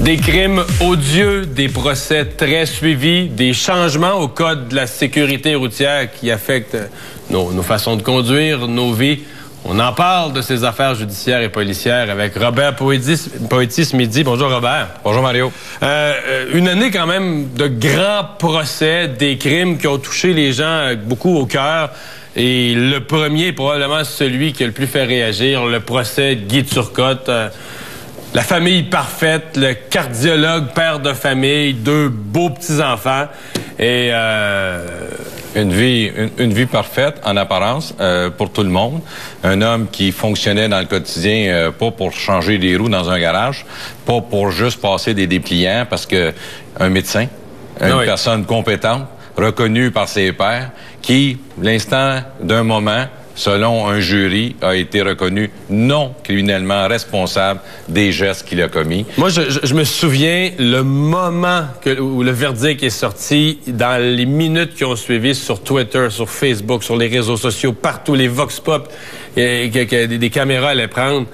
Des crimes odieux, des procès très suivis, des changements au code de la sécurité routière qui affectent nos façons de conduire, nos vies. On en parle de ces affaires judiciaires et policières avec Robert Poetti ce midi. Bonjour Robert. Bonjour Mario. Une année quand même de grands procès, des crimes qui ont touché les gens beaucoup au cœur. Et le premier, probablement celui qui a le plus fait réagir, le procès de Guy Turcotte. La famille parfaite, le cardiologue, père de famille, deux beaux petits-enfants. Et une vie parfaite en apparence pour tout le monde. Un homme qui fonctionnait dans le quotidien, pas pour changer des roues dans un garage, pas pour juste passer des dépliants, parce que un médecin, une personne compétente, reconnue par ses pairs, qui, l'instant d'un moment, selon un jury, a été reconnu non criminellement responsable des gestes qu'il a commis. Moi, je me souviens le moment où le verdict est sorti, dans les minutes qui ont suivi sur Twitter, sur Facebook, sur les réseaux sociaux, partout, les vox pop, des caméras allaient prendre.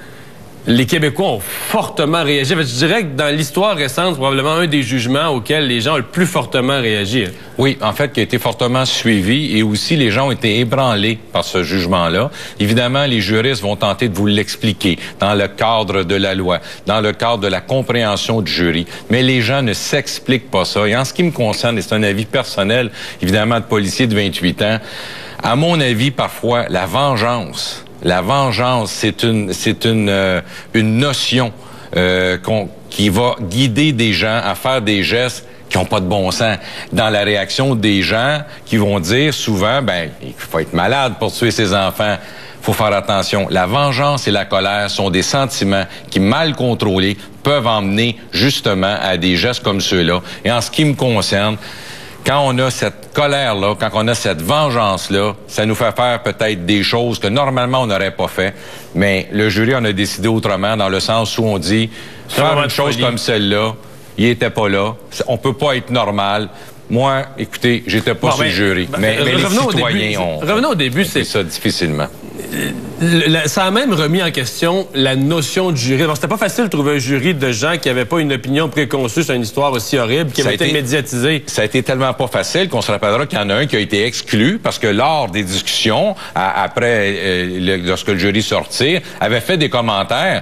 Les Québécois ont fortement réagi. Je dirais que dans l'histoire récente, c'est probablement un des jugements auxquels les gens ont le plus fortement réagi. Oui, en fait, qui a été fortement suivi et aussi les gens ont été ébranlés par ce jugement-là. Évidemment, les juristes vont tenter de vous l'expliquer dans le cadre de la loi, dans le cadre de la compréhension du jury. Mais les gens ne s'expliquent pas ça. Et en ce qui me concerne, et c'est un avis personnel, évidemment, de policier de 28 ans, à mon avis, parfois, la vengeance, c'est une notion qui va guider des gens à faire des gestes qui n'ont pas de bon sens. Dans la réaction des gens qui vont dire souvent, il faut être malade pour tuer ses enfants. Faut faire attention. La vengeance et la colère sont des sentiments qui, mal contrôlés, peuvent emmener justement à des gestes comme ceux-là. Et en ce qui me concerne, quand on a cette colère-là, quand on a cette vengeance-là, ça nous fait faire peut-être des choses que normalement on n'aurait pas fait. Mais le jury en a décidé autrement, dans le sens où on dit, faire une chose comme celle-là, il était pas là, on peut pas être normal. Moi, écoutez, j'étais pas sur le jury, mais les citoyens ont revenons au début, c'est ça difficilement. Ça a même remis en question la notion de jury. C'était pas facile de trouver un jury de gens qui n'avaient pas une opinion préconçue sur une histoire aussi horrible, qui avait été médiatisée. Ça a été tellement pas facile qu'on se rappellera qu'il y en a un qui a été exclu parce que lors des discussions, lorsque le jury sortit, avait fait des commentaires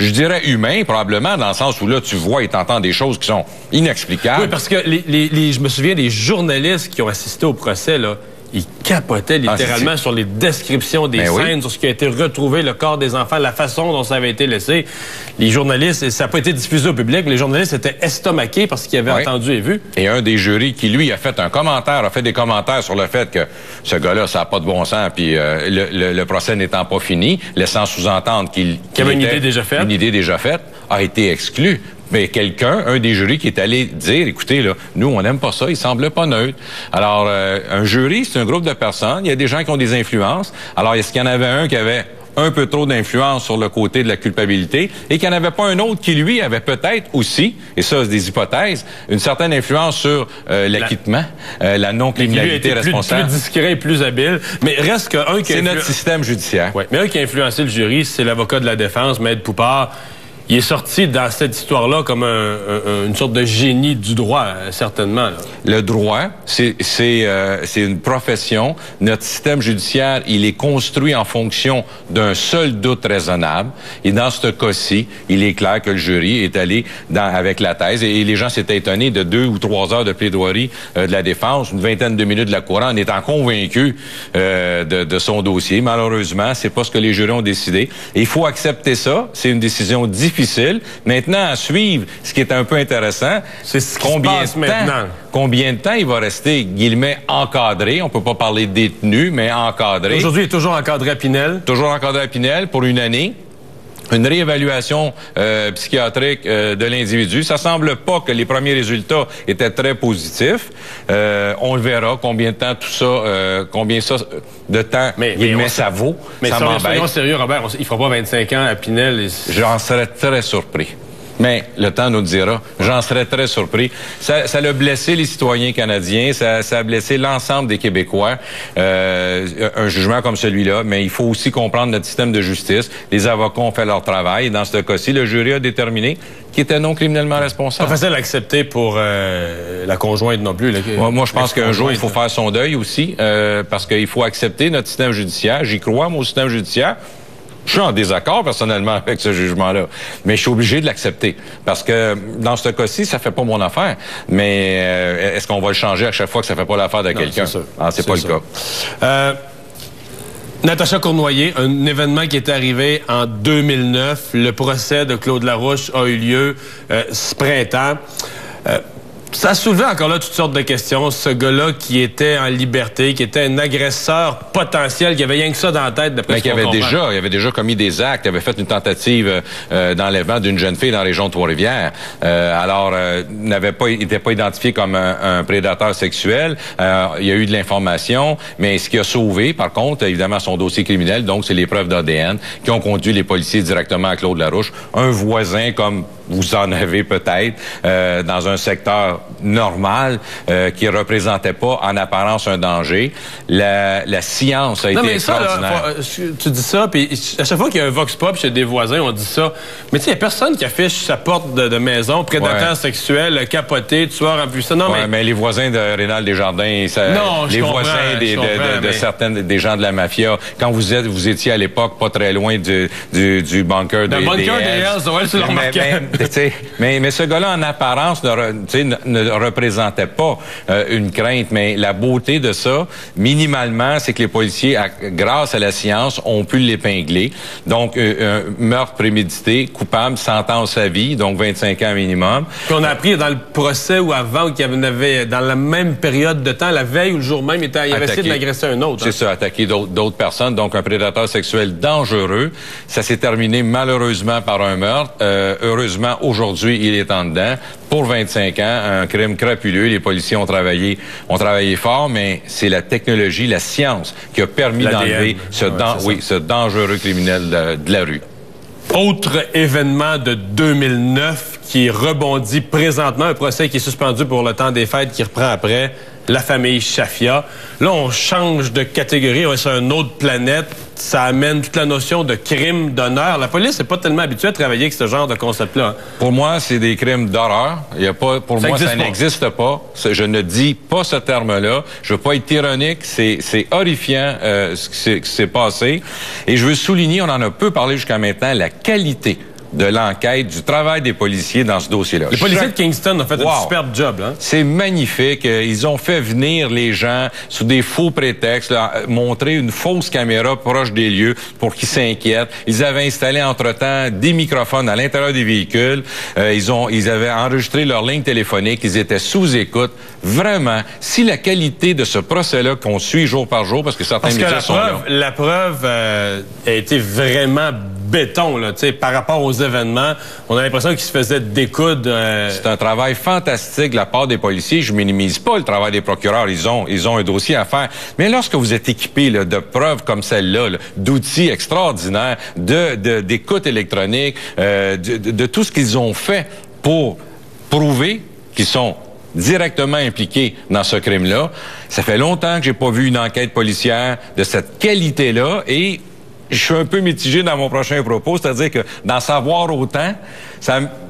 je dirais humain, probablement, dans le sens où là, tu vois et t'entends des choses qui sont inexplicables. Oui, parce que je me souviens des journalistes qui ont assisté au procès, là, ils capotaient littéralement sur les descriptions des scènes, sur ce qui a été retrouvé, le corps des enfants, la façon dont ça avait été laissé. Les journalistes, et ça n'a pas été diffusé au public, les journalistes étaient estomaqués parce qu'ils avaient entendu et vu. Et un des jurys qui, lui, a fait des commentaires sur le fait que ce gars-là, ça n'a pas de bon sens, puis le procès n'étant pas fini, laissant sous-entendre qu'il avait une idée déjà faite, a été exclu. Mais un des jurys qui est allé dire, écoutez, là, nous, on n'aime pas ça, il semble pas neutre. Alors, un jury, c'est un groupe de personnes, il y a des gens qui ont des influences. Alors, est-ce qu'il y en avait un qui avait un peu trop d'influence sur le côté de la culpabilité et qu'il n'y en avait pas un autre qui, lui, avait peut-être aussi, et ça, c'est des hypothèses, une certaine influence sur l'acquittement, la non-criminalité responsable. Plus discret et plus habile. Mais reste qu'un qui c'est notre système judiciaire. Oui, mais un qui a influencé le jury, c'est l'avocat de la défense, Maître Poupard. Il est sorti dans cette histoire-là comme une sorte de génie du droit, certainement. Là. Le droit, c'est une profession. Notre système judiciaire, il est construit en fonction d'un seul doute raisonnable. Et dans ce cas-ci, il est clair que le jury est allé avec la thèse. Et les gens s'étaient étonnés de 2 ou 3 heures de plaidoirie de la défense, une vingtaine de minutes de la couronne, en étant convaincus de son dossier. Malheureusement, c'est pas ce que les jurys ont décidé. Et il faut accepter ça. C'est une décision difficile. Maintenant, à suivre, ce qui est un peu intéressant, c'est ce qui se passe maintenant. Combien de temps il va rester, guillemets, encadré? On peut pas parler de détenu, mais encadré. Aujourd'hui, il est toujours encadré à Pinel. Toujours encadré à Pinel pour une année. Une réévaluation psychiatrique de l'individu. Ça semble pas que les premiers résultats étaient très positifs. On le verra combien de temps tout ça, combien de temps ça vaut. Mais ça m'embête. Soyons sérieux, Robert, il fera pas 25 ans à Pinel. J'en serais très surpris. Mais le temps nous le dira. J'en serais très surpris. Ça a blessé les citoyens canadiens, ça a blessé l'ensemble des Québécois, un jugement comme celui-là. Mais il faut aussi comprendre notre système de justice. Les avocats ont fait leur travail. Et dans ce cas-ci, le jury a déterminé qu'il était non criminellement responsable. Pas facile à accepter pour la conjointe non plus. Moi, je pense qu'un jour, il faut faire son deuil aussi, parce qu'il faut accepter notre système judiciaire. J'y crois, mon système judiciaire. Je suis en désaccord personnellement avec ce jugement-là, mais je suis obligé de l'accepter parce que dans ce cas-ci, ça fait pas mon affaire. Mais est-ce qu'on va le changer à chaque fois que ça fait pas l'affaire de quelqu'un? C'est pas le cas. Natacha Cournoyer, un événement qui est arrivé en 2009, le procès de Claude Larouche a eu lieu ce printemps. Ça a soulevé encore là toutes sortes de questions. Ce gars-là qui était en liberté, qui était un agresseur potentiel, qui avait rien que ça dans la tête d'après ce qu'on comprend. Il avait déjà commis des actes, il avait fait une tentative d'enlèvement d'une jeune fille dans la région de Trois-Rivières. Il n'était pas identifié comme un prédateur sexuel. Il y a eu de l'information, mais ce qui a sauvé, par contre, évidemment, son dossier criminel, donc c'est les preuves d'ADN qui ont conduit les policiers directement à Claude Larouche, un voisin comme vous en avez peut-être dans un secteur normal qui représentait pas en apparence un danger. La science a été extraordinaire. Tu dis ça, puis à chaque fois qu'il y a un vox pop chez des voisins, on dit ça. Mais tu sais, il n'y a personne qui affiche sa porte de maison, prédateur sexuel, capoté, tueur en puissance. Non, mais les voisins de Rénal Desjardins, les voisins de certaines des gens de la mafia, quand vous étiez à l'époque pas très loin du bunker des bunker des Hells, ouais, c'est leur mais ce gars-là, en apparence, ne représentait pas une crainte, mais la beauté de ça, minimalement, c'est que les policiers, grâce à la science, ont pu l'épingler. Donc, un meurtre prémédité, coupable, sentence à vie, donc 25 ans minimum. Puis on a appris dans le procès ou avant qu'il y avait, dans la même période de temps, la veille ou le jour même, il avait essayé de l'agresser un autre. C'est ça, attaquer d'autres personnes, donc un prédateur sexuel dangereux. Ça s'est terminé malheureusement par un meurtre. Heureusement, aujourd'hui, il est en dedans. Pour 25 ans, un crime crapuleux. Les policiers ont travaillé fort, mais c'est la technologie, la science qui a permis d'enlever ce dangereux criminel de la rue. Autre événement de 2009 qui rebondit présentement, un procès qui est suspendu pour le temps des fêtes qui reprend après, la famille Chafia. Là, on change de catégorie, on est sur une autre planète. Ça amène toute la notion de crime d'honneur. La police n'est pas tellement habituée à travailler avec ce genre de concept-là. Pour moi, c'est des crimes d'horreur. Pour moi, ça n'existe pas. Je ne dis pas ce terme-là. Je veux pas être ironique. C'est horrifiant ce qui s'est passé. Et je veux souligner, on en a peu parlé jusqu'à maintenant, la qualité de l'enquête, du travail des policiers dans ce dossier-là. Les policiers de Kingston ont fait un superbe job. Hein? C'est magnifique. Ils ont fait venir les gens sous des faux prétextes, montrer une fausse caméra proche des lieux pour qu'ils s'inquiètent. Ils avaient installé entre-temps des microphones à l'intérieur des véhicules. Ils avaient enregistré leur ligne téléphonique. Ils étaient sous écoute. Vraiment, si la qualité de ce procès-là qu'on suit jour par jour, parce que certains médias sont là. La preuve a été vraiment béton, là, par rapport aux événements. On a l'impression qu'ils se faisaient découdre. C'est un travail fantastique de la part des policiers. Je minimise pas le travail des procureurs. Ils ont un dossier à faire. Mais lorsque vous êtes équipé là, de preuves comme celle-là, d'outils extraordinaires, d'écoute électronique, de tout ce qu'ils ont fait pour prouver qu'ils sont directement impliqués dans ce crime-là. Ça fait longtemps que j'ai pas vu une enquête policière de cette qualité-là et je suis un peu mitigé dans mon prochain propos, c'est-à-dire que d'en savoir autant,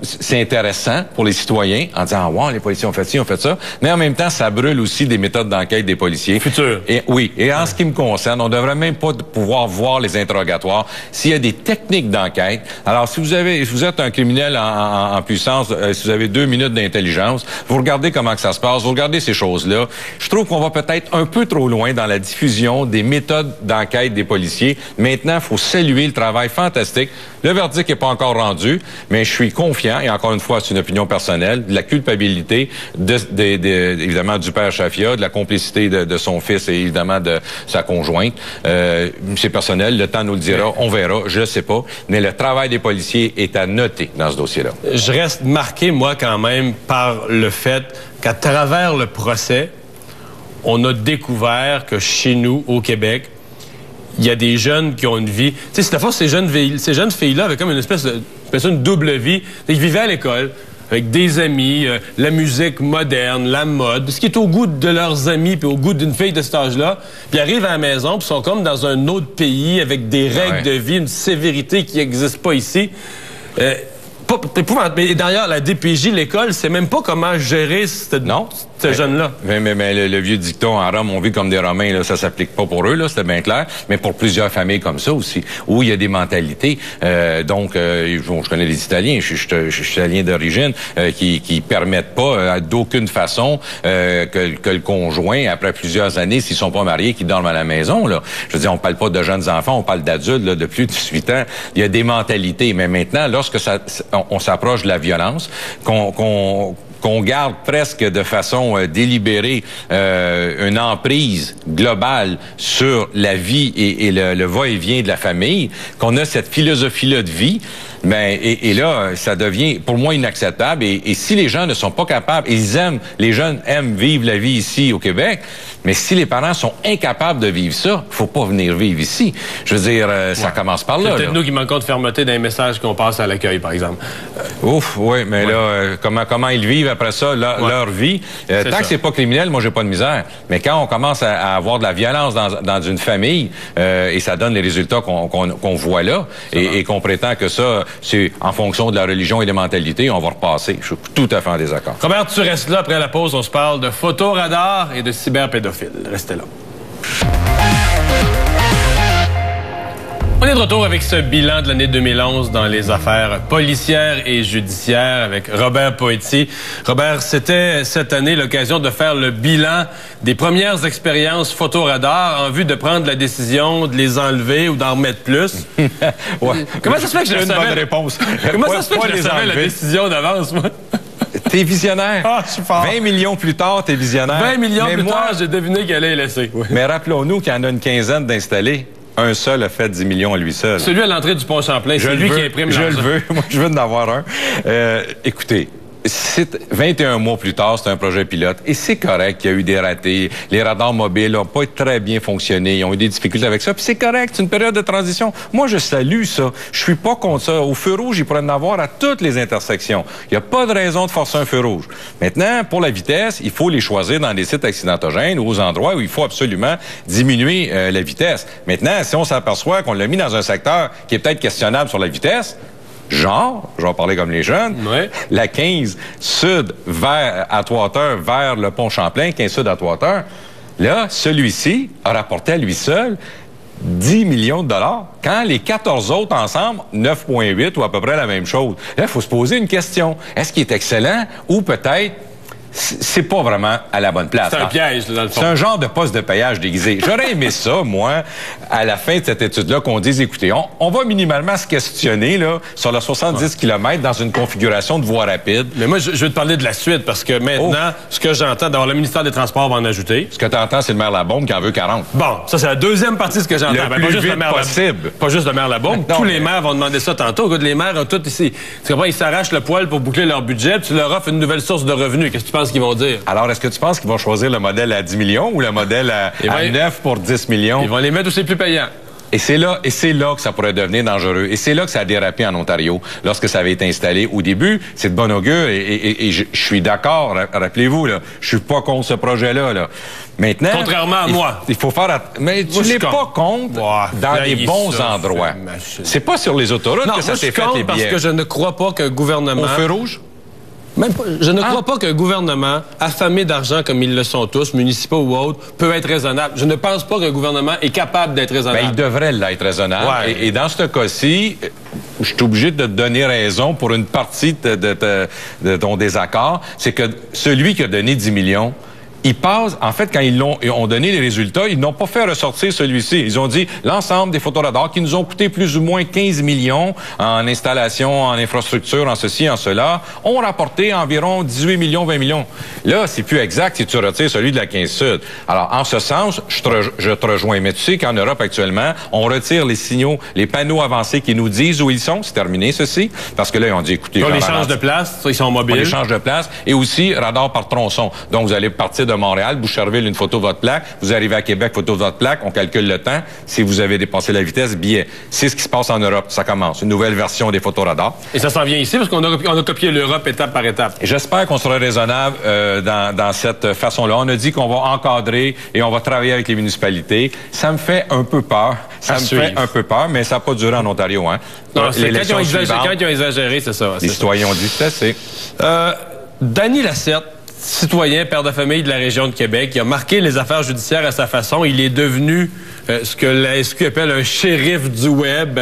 c'est intéressant pour les citoyens en disant « wow, les policiers ont fait ci, ont fait ça », mais en même temps, ça brûle aussi des méthodes d'enquête des policiers. Futur. Et en ce qui me concerne, on devrait même pas pouvoir voir les interrogatoires. S'il y a des techniques d'enquête, alors si vous êtes un criminel en puissance, si vous avez 2 minutes d'intelligence, vous regardez comment que ça se passe, vous regardez ces choses-là. Je trouve qu'on va peut-être un peu trop loin dans la diffusion des méthodes d'enquête des policiers. Maintenant, il faut saluer le travail fantastique. Le verdict n'est pas encore rendu, mais je suis confiant, et encore une fois, c'est une opinion personnelle, de la culpabilité évidemment du père Chafia, de la complicité de son fils et évidemment de sa conjointe. C'est personnel, le temps nous le dira, on verra, je ne sais pas, mais le travail des policiers est à noter dans ce dossier-là. Je reste marqué, moi, quand même, par le fait qu'à travers le procès, on a découvert que chez nous, au Québec, il y a des jeunes qui ont une vie. Tu sais, c'est la fois, ces jeunes filles-là avaient comme une espèce de une double vie. Ils vivaient à l'école avec des amis, la musique moderne, la mode, ce qui est au goût de leurs amis puis au goût d'une fille de cet âge-là. Puis arrivent à la maison puis sont comme dans un autre pays avec des règles de vie, une sévérité qui n'existe pas ici. Mais d'ailleurs, la DPJ, l'école, sait même pas comment gérer ce jeune-là. Mais le vieux dicton en Rome, on vit comme des Romains, là, ça s'applique pas pour eux, là, c'était bien clair, mais pour plusieurs familles comme ça aussi, où il y a des mentalités. Je connais des Italiens, je suis italien d'origine, qui permettent pas d'aucune façon que le conjoint, après plusieurs années, s'ils sont pas mariés, qu'ils dorment à la maison. Là. Je veux dire, on parle pas de jeunes enfants, on parle d'adultes là, de plus de 18 ans. Il y a des mentalités, mais maintenant, lorsque on s'approche de la violence, qu'on garde presque de façon délibérée une emprise globale sur la vie et le va-et-vient de la famille, qu'on a cette philosophie-là de vie, et là, ça devient pour moi inacceptable. Et si les gens ne sont pas capables, les jeunes aiment vivre la vie ici au Québec, mais si les parents sont incapables de vivre ça, faut pas venir vivre ici. Je veux dire, ça commence par là. C'est peut-être nous qui manquons de fermeté dans les messages qu'on passe à l'accueil, par exemple. Là, comment ils vivent après ça, leur vie. Tant que c'est pas criminel, moi, j'ai pas de misère. Mais quand on commence à avoir de la violence dans une famille, et ça donne les résultats qu'on voit là, et qu'on prétend que ça, c'est en fonction de la religion et des mentalités, on va repasser. Je suis tout à fait en désaccord. Robert, tu restes là. Après la pause, on se parle de photoradar et de cyberpédophiles. Restez là. On est de retour avec ce bilan de l'année 2011 dans les affaires policières et judiciaires avec Robert Poetti. Robert, c'était cette année l'occasion de faire le bilan des premières expériences photoradar en vue de prendre la décision de les enlever ou d'en remettre plus. Comment ça se fait que je savais? Bonne réponse. Comment ça se fait que je savais la décision d'avance, moi? T'es visionnaire. Ah, je suis fort. 20 millions plus tard, t'es visionnaire. 20 millions plus tard, j'ai deviné qu'elle allait laisser. Oui. Mais rappelons-nous qu'il y en a une quinzaine d'installés. Un seul a fait 10 millions à lui seul. Celui à l'entrée du pont Champlain, c'est lui qui imprime l'argent. Je le veux. Moi, je veux en avoir un. Écoutez, 21 mois plus tard, c'est un projet pilote. Et c'est correct qu'il y a eu des ratés. Les radars mobiles n'ont pas très bien fonctionné. Ils ont eu des difficultés avec ça. Puis c'est correct, c'est une période de transition. Moi, je salue ça. Je suis pas contre ça. Au feu rouge, il pourrait en avoir à toutes les intersections. Il n'y a pas de raison de forcer un feu rouge. Maintenant, pour la vitesse, il faut les choisir dans des sites accidentogènes ou aux endroits où il faut absolument diminuer la vitesse. Maintenant, si on s'aperçoit qu'on l'a mis dans un secteur qui est peut-être questionnable sur la vitesse, je vais parler comme les jeunes, la 15 sud vers Atwater, vers le pont Champlain, 15 sud Atwater, là, celui-ci a rapporté à lui seul 10 millions de dollars, quand les 14 autres ensemble, 9,8 ou à peu près la même chose. Là, il faut se poser une question. Est-ce qu'il est excellent ou peut-être c'est pas vraiment à la bonne place. C'est un piège, dans le fond. C'est un genre de poste de payage déguisé. J'aurais aimé ça, moi, à la fin de cette étude-là, qu'on dise, écoutez, on va minimalement se questionner là, sur le 70 km dans une configuration de voie rapide. Mais moi, je veux te parler de la suite, parce que maintenant, ce que j'entends, d'abord, le ministère des Transports va en ajouter. Ce que tu entends, c'est le maire Labaume qui en veut 40. Bon, ça, c'est la deuxième partie de ce que j'entends. Le plus vite possible. Pas juste le maire Labaume. Tous les maires vont demander ça tantôt. Écoute, les maires ont tout ici. Tu comprends, ils s'arrachent le poil pour boucler leur budget, puis tu leur offres une nouvelle source de revenus. Qu'est-ce que tu penses qu'ils vont dire? Alors, est-ce que tu penses qu'ils vont choisir le modèle à 10 millions ou le modèle à 9 pour 10 millions? Ils vont les mettre où c'est plus payant. Et c'est là que ça pourrait devenir dangereux. Et c'est là que ça a dérapé en Ontario, lorsque ça avait été installé. Au début, c'est de bon augure et je suis d'accord. Rappelez-vous, là, je suis pas contre ce projet-là. Là. Maintenant, contrairement à moi. Il faut faire... Mais tu n'es pas contre dans les bons endroits. C'est pas sur les autoroutes que ça s'est fait les billets. Parce que je ne crois pas qu'un gouvernement... Au feu rouge? Même pas, je ne crois pas qu'un gouvernement affamé d'argent comme ils le sont tous, municipaux ou autres, peut être raisonnable. Je ne pense pas qu'un gouvernement est capable d'être raisonnable. Ben, il devrait l'être raisonnable. Ouais. Et dans ce cas-ci, je suis obligé de te donner raison pour une partie de ton désaccord. C'est que celui qui a donné 10 millions, ils passent, en fait, quand ils ont donné les résultats, ils n'ont pas fait ressortir celui-ci. Ils ont dit l'ensemble des photoradars qui nous ont coûté plus ou moins 15 millions en installation, en infrastructure, en ceci, en cela, ont rapporté environ 18 millions, 20 millions. Là, c'est plus exact si tu retires celui de la 15 Sud. Alors, en ce sens, je te rejoins. Mais tu sais qu'en Europe, actuellement, on retire les signaux, les panneaux avancés qui nous disent où ils sont. C'est terminé, ceci. Parce que là, ils ont dit, écoutez... On les change de place, ils sont mobiles. On les change de place. Et aussi, radar par tronçon. Donc, vous allez partir de Montréal, Boucherville, une photo de votre plaque. Vous arrivez à Québec, photo de votre plaque. On calcule le temps. Si vous avez dépassé la vitesse, billet. C'est ce qui se passe en Europe. Ça commence. Une nouvelle version des photoradars. Et ça s'en vient ici parce qu'on a copié l'Europe étape par étape. J'espère qu'on sera raisonnable dans cette façon-là. On a dit qu'on va encadrer et on va travailler avec les municipalités. Ça me fait un peu peur. Ça me fait un peu peur, mais ça n'a pas duré en Ontario. Hein? Non, c'est quand ils ont exagéré, c'est ça. Les citoyens ont dit c'est assez. Danny Lacerte, citoyen, père de famille de la région de Québec, il a marqué les affaires judiciaires à sa façon. Il est devenu ce que la SQ appelle un shérif du web.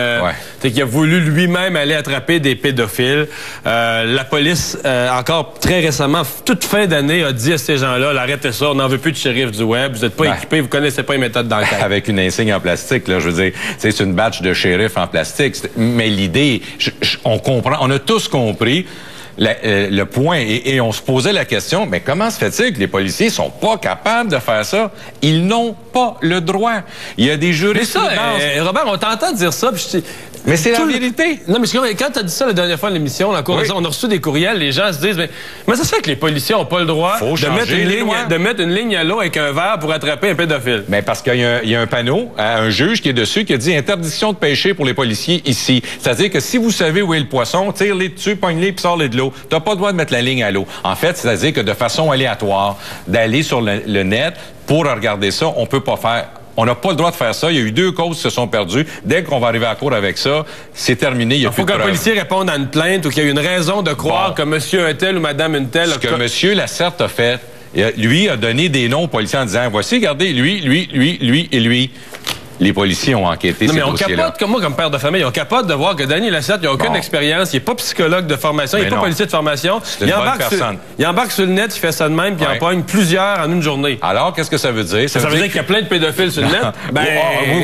C'est qu'il a voulu lui-même aller attraper des pédophiles. La police, encore très récemment, toute fin d'année, a dit à ces gens-là, arrêtez ça, on n'en veut plus de shérif du web, vous n'êtes pas équipés, vous connaissez pas les méthodes d'enquête. Avec une insigne en plastique, là, je veux dire, c'est une badge de shérif en plastique. Mais l'idée, on comprend, on a tous compris le point, et on se posait la question, mais comment se fait-il que les policiers sont pas capables de faire ça? Ils n'ont pas le droit. Il y a des juristes... Mais ça, Robert, on t'entend dire ça, puis mais c'est la vérité. Non, mais quand tu as dit ça la dernière fois à l'émission, on a reçu des courriels, les gens se disent, mais ça se fait que les policiers n'ont pas le droit de mettre une ligne à l'eau avec un verre pour attraper un pédophile. Mais parce qu'il y a un panneau, un juge qui est dessus, qui a dit interdiction de pêcher pour les policiers ici. C'est-à-dire que si vous savez où est le poisson, tire-les dessus, pogne-les, puis sors-les de l'eau. T'as pas le droit de mettre la ligne à l'eau. En fait, c'est-à-dire que de façon aléatoire, d'aller sur le net pour regarder ça, on peut pas faire. On n'a pas le droit de faire ça. Il y a eu 2 causes qui se sont perdues. Dès qu'on va arriver à cour avec ça, c'est terminé. Il faut qu'un policier réponde à une plainte ou qu'il y a une raison de croire que monsieur un tel ou madame une telle... Ce que monsieur Lacerte a fait, lui a donné des noms aux policiers en disant, voici, regardez, lui et lui. Les policiers ont enquêté. Non, mais on capote, comme moi, comme père de famille, on capote de voir que Danny Lacerte, il n'a aucune expérience, il n'est pas psychologue de formation, il n'est pas policier de formation. Il embarque sur le net, il fait ça de même, puis il en pogne plusieurs en une journée. Alors, qu'est-ce que ça veut dire? Ça veut dire qu'il y a plein de pédophiles sur le net?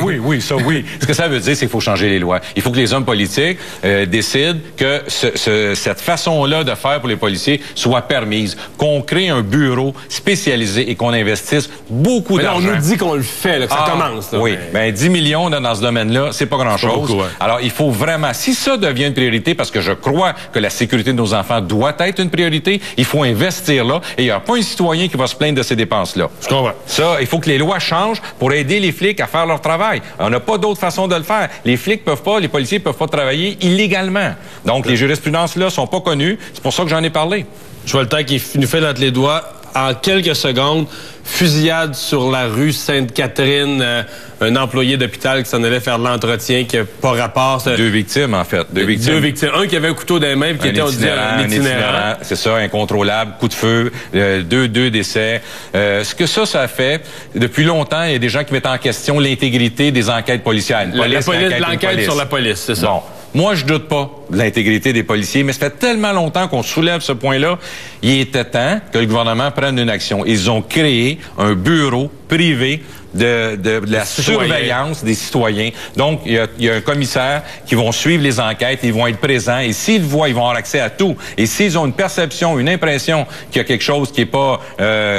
Oui. Ce que ça veut dire, c'est qu'il faut changer les lois. Il faut que les hommes politiques décident que cette façon-là de faire pour les policiers soit permise, qu'on crée un bureau spécialisé et qu'on investisse beaucoup d'argent. On nous dit qu'on le fait, là, que ça commence. Là, oui, 10 millions dans ce domaine-là, c'est pas grand-chose. Alors, il faut vraiment, si ça devient une priorité, parce que je crois que la sécurité de nos enfants doit être une priorité, il faut investir là, et il n'y a pas un citoyen qui va se plaindre de ces dépenses-là. Je comprends. Ça, il faut que les lois changent pour aider les flics à faire leur travail. On n'a pas d'autre façon de le faire. Les flics peuvent pas, les policiers peuvent pas travailler illégalement. Donc, les jurisprudences-là sont pas connues. C'est pour ça que j'en ai parlé. Je vois le temps qui nous fait entre les doigts. En quelques secondes, fusillade sur la rue Sainte-Catherine, un employé d'hôpital qui s'en allait faire de l'entretien, qui n'a pas rapport. 2 victimes, en fait. 2 victimes. Un qui avait un couteau dans les mains, qui était un itinérant. C'est ça, incontrôlable, coup de feu, 2 décès. Ce que ça a fait, depuis longtemps, il y a des gens qui mettent en question l'intégrité des enquêtes policières. L'enquête sur la police, c'est ça. Bon. Moi, je doute pas de l'intégrité des policiers, mais ça fait tellement longtemps qu'on soulève ce point-là. Il était temps que le gouvernement prenne une action. Ils ont créé un bureau privé de la surveillance des citoyens. Donc, il y a un commissaire qui vont suivre les enquêtes, ils vont être présents, et s'ils le voient, ils vont avoir accès à tout. Et s'ils ont une perception, une impression qu'il y a quelque chose qui est pas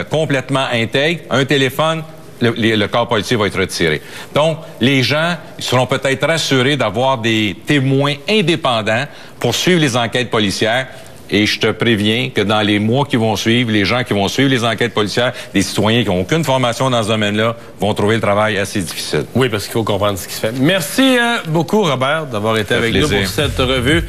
complètement intègre, un téléphone, le corps policier va être retiré. Donc, les gens seront peut-être rassurés d'avoir des témoins indépendants pour suivre les enquêtes policières. Et je te préviens que dans les mois qui vont suivre, les gens qui vont suivre les enquêtes policières, des citoyens qui n'ont aucune formation dans ce domaine-là, vont trouver le travail assez difficile. Oui, parce qu'il faut comprendre ce qui se fait. Merci beaucoup, Robert, d'avoir été avec nous pour cette revue.